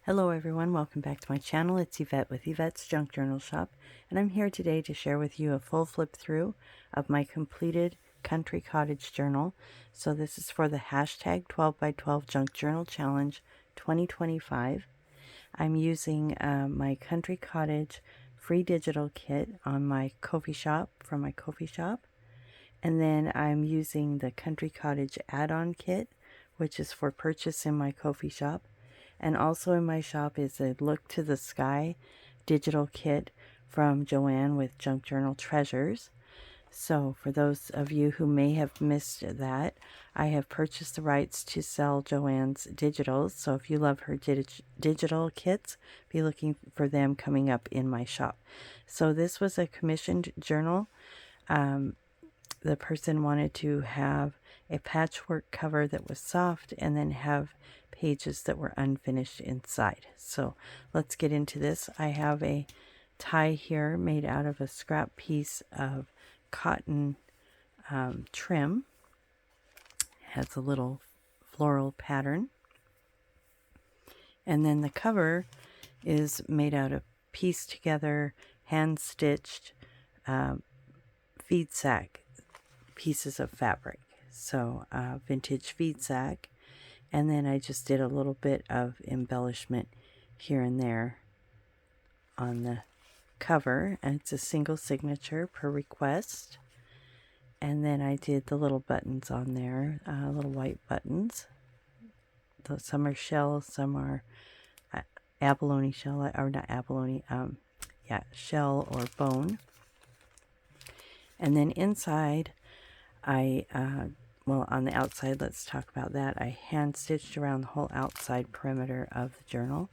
Hello everyone, welcome back to my channel. It's Yvette with Yvette's Junk Journal Shop, and I'm here today to share with you a full flip through of my completed Country Cottage journal. So this is for the hashtag 12 by 12 Junk Journal Challenge 2025. I'm using my Country Cottage free digital kit on my Ko-fi shop, from my Ko-fi shop. And then I'm using the Country Cottage add-on kit, which is for purchase in my Ko-fi shop. And also in my shop is a Look to the Sky digital kit from Joan with Junk Journal Treasures. So for those of you who may have missed that, I have purchased the rights to sell Joanne's digitals. So if you love her digital kits, be looking for them coming up in my shop. So this was a commissioned journal. The person wanted to have a patchwork cover that was soft and then have pages that were unfinished inside. So let's get into this. I have a tie here made out of a scrap piece of cotton trim. It has a little floral pattern. And then the cover is made out of pieced together, hand-stitched feed sack pieces of fabric. So vintage feed sack. And then I just did a little bit of embellishment here and there on the cover, and it's a single signature per request. And then I did the little buttons on there, little white buttons. Some are shell, some are abalone shell, or not abalone, shell or bone. And then inside, well, on the outside, let's talk about that. I hand stitched around the whole outside perimeter of the journal.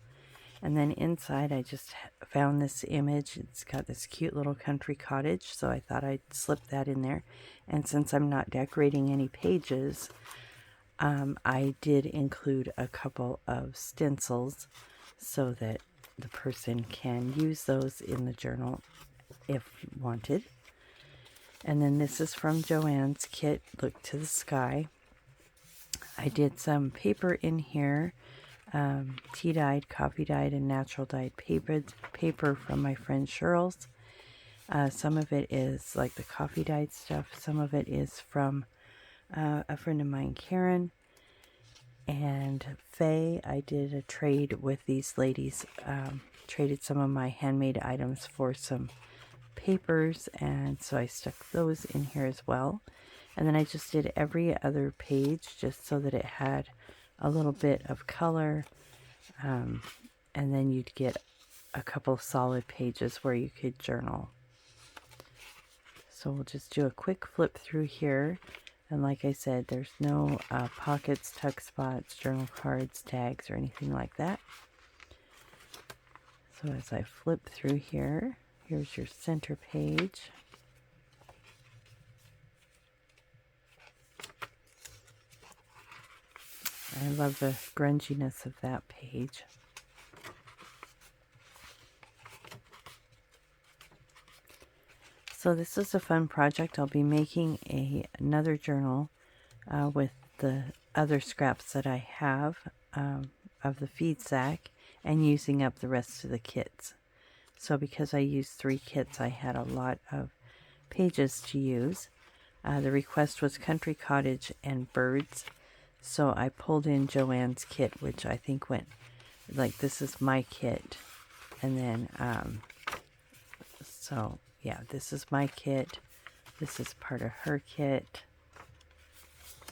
And then inside, I just found this image. It's got this cute little country cottage, so I thought I'd slip that in there. And since I'm not decorating any pages, I did include a couple of stencils so that the person can use those in the journal if wanted. And then this is from Joanne's kit, Look to the Sky. I did some paper in here, tea-dyed, coffee-dyed, and natural-dyed paper from my friend Cheryl's. Some of it is like the coffee-dyed stuff. Some of it is from a friend of mine, Karen, and Faye. I did a trade with these ladies, traded some of my handmade items for some papers, and so I stuck those in here as well. And then I just did every other page just so that it had a little bit of color, and then you'd get a couple solid pages where you could journal. So we'll just do a quick flip through here, and like I said, there's no pockets, tuck spots, journal cards, tags, or anything like that. So as I flip through here, here's your center page. I love the grunginess of that page. So this is a fun project. I'll be making another journal with the other scraps that I have of the feed sack and using up the rest of the kits. So because I used 3 kits, I had a lot of pages to use. The request was Country Cottage and Birds. So I pulled in Joanne's kit, which I think went, like, this is my kit. And then, so yeah, this is my kit. This is part of her kit.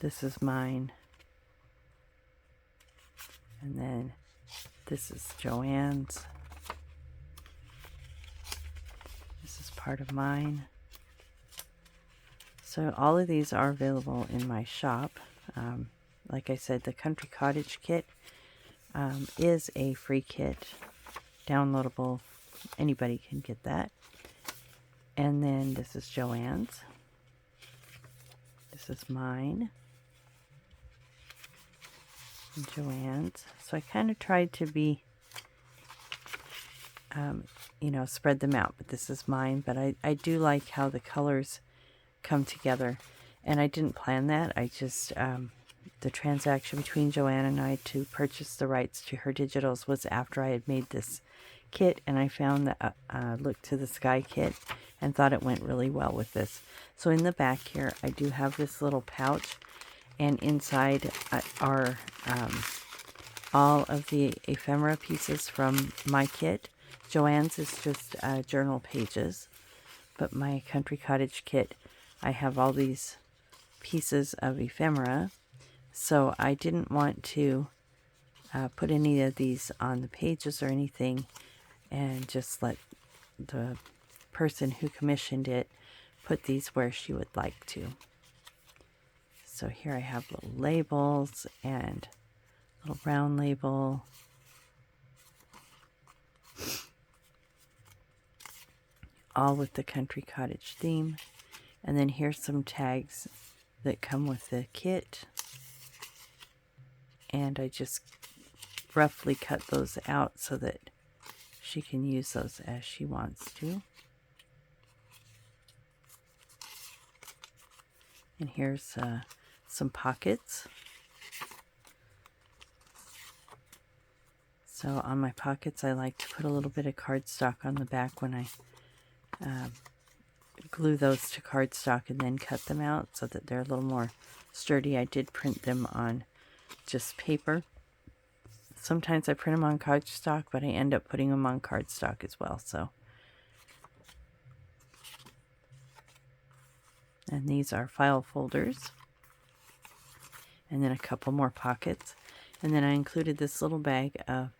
This is mine. And then this is Joanne's. This is part of mine. So all of these are available in my shop. Like I said, the Country Cottage kit is a free kit, downloadable. Anybody can get that. And then this is Joanne's. This is mine. And Joanne's. So I kind of tried to be, you know, spread them out. But this is mine. But I do like how the colors come together. And I didn't plan that. I just the transaction between Joanne and I to purchase the rights to her digitals was after I had made this kit, and I found the Look to the Sky kit and thought it went really well with this. So in the back here, I do have this little pouch, and inside are all of the ephemera pieces from my kit. Joanne's is just journal pages, but my Country Cottage kit, I have all these pieces of ephemera, so I didn't want to put any of these on the pages or anything, and just let the person who commissioned it put these where she would like to. So here I have little labels and little round label, all with the Country Cottage theme. And then here's some tags that come with the kit, and I just roughly cut those out so that she can use those as she wants to. And here's some pockets. So on my pockets, I like to put a little bit of cardstock on the back when I glue those to cardstock and then cut them out so that they're a little more sturdy. I did print them on just paper. Sometimes I print them on cardstock, but I end up putting them on cardstock as well. So, and these are file folders, and then a couple more pockets. And then I included this little bag of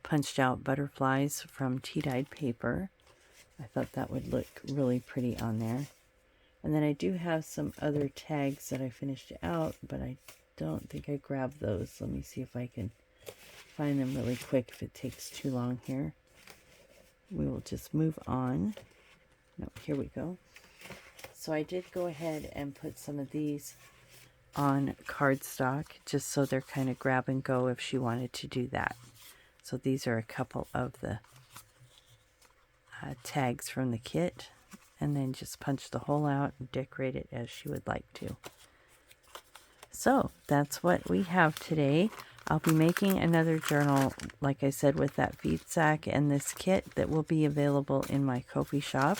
punched out butterflies from tea-dyed paper. I thought that would look really pretty on there. And then I do have some other tags that I finished out, but I don't think I grabbed those. Let me see if I can find them really quick. If it takes too long here, we will just move on. No, here we go. So I did go ahead and put some of these on cardstock just so they're kind of grab and go if she wanted to do that. So these are a couple of the tags from the kit, and then just punch the hole out and decorate it as she would like to. So that's what we have today. I'll be making another journal, like I said, with that feed sack and this kit that will be available in my Ko-fi shop.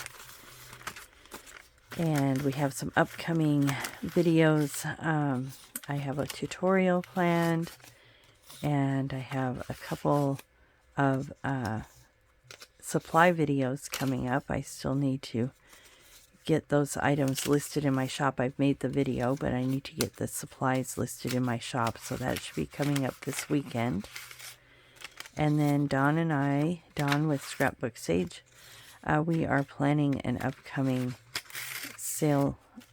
And we have some upcoming videos. I have a tutorial planned, and I have a couple of supply videos coming up. I still need to get those items listed in my shop. I've made the video, but I need to get the supplies listed in my shop, so that should be coming up this weekend. And then Dawn with Scrapbook Sage, we are planning an upcoming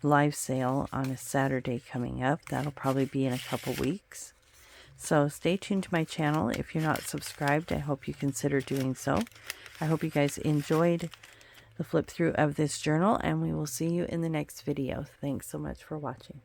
live sale on a Saturday coming up. That'll probably be in a couple weeks. So stay tuned to my channel. If you're not subscribed, I hope you consider doing so. I hope you guys enjoyed the flip through of this journal, and we will see you in the next video. Thanks so much for watching.